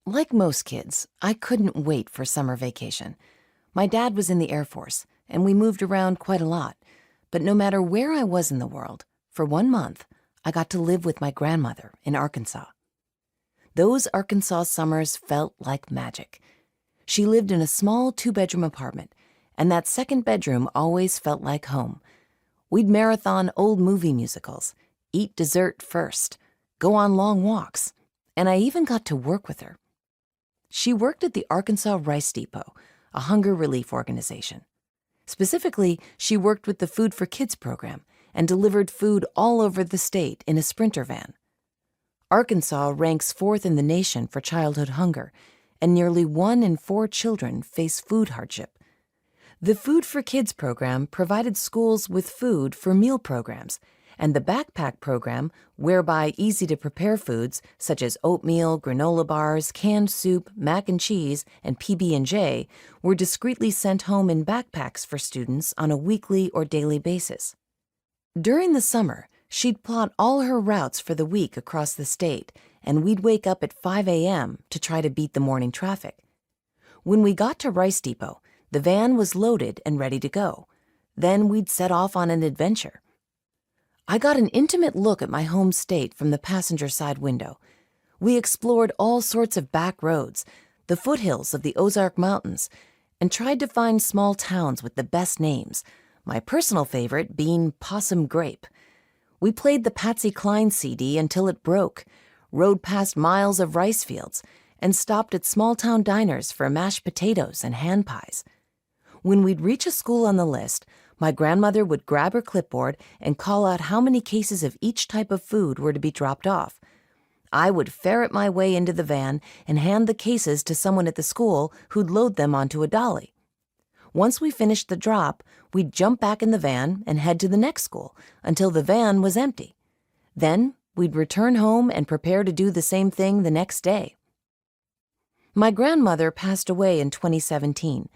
Like most kids, I couldn't wait for summer vacation. My dad was in the Air Force, and we moved around quite a lot. But no matter where I was in the world, for 1 month, I got to live with my grandmother in Arkansas. Those Arkansas summers felt like magic. She lived in a small 2-bedroom apartment, and that second bedroom always felt like home. We'd marathon old movie musicals, eat dessert first, go on long walks, and I even got to work with her. She worked at the Arkansas Rice Depot, a hunger relief organization. Specifically, she worked with the Food for Kids program and delivered food all over the state in a Sprinter van. Arkansas ranks 4th in the nation for childhood hunger, and nearly 1 in 4 children face food hardship. The Food for Kids program provided schools with food for meal programs, and the backpack program, whereby easy-to-prepare foods such as oatmeal, granola bars, canned soup, mac and cheese, and PB&J were discreetly sent home in backpacks for students on a weekly or daily basis. During the summer, she'd plot all her routes for the week across the state, and we'd wake up at 5 a.m. to try to beat the morning traffic. When we got to Rice Depot, the van was loaded and ready to go. Then we'd set off on an adventure. I got an intimate look at my home state from the passenger side window. We explored all sorts of back roads, the foothills of the Ozark Mountains, and tried to find small towns with the best names, my personal favorite being Possum Grape. We played the Patsy Cline CD until it broke, rode past miles of rice fields, and stopped at small-town diners for mashed potatoes and hand pies. When we'd reach a school on the list, my grandmother would grab her clipboard and call out how many cases of each type of food were to be dropped off. I would ferret my way into the van and hand the cases to someone at the school who'd load them onto a dolly. Once we finished the drop, we'd jump back in the van and head to the next school until the van was empty. Then we'd return home and prepare to do the same thing the next day. My grandmother passed away in 2017,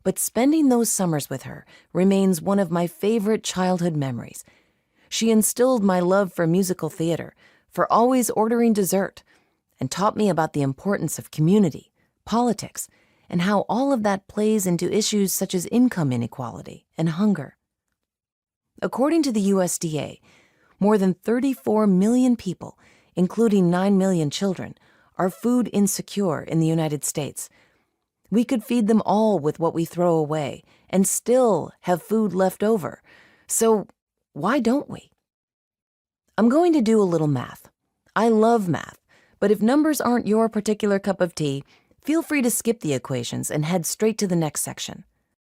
but spending those summers with her remains one of my favorite childhood memories. She instilled my love for musical theater, for always ordering dessert, and taught me about the importance of community, politics, and how all of that plays into issues such as income inequality and hunger. According to the USDA, more than 34 million people, including 9 million children, are food insecure in the United States. We could feed them all with what we throw away and still have food left over. So why don't we? I'm going to do a little math. I love math, but if numbers aren't your particular cup of tea, feel free to skip the equations and head straight to the next section.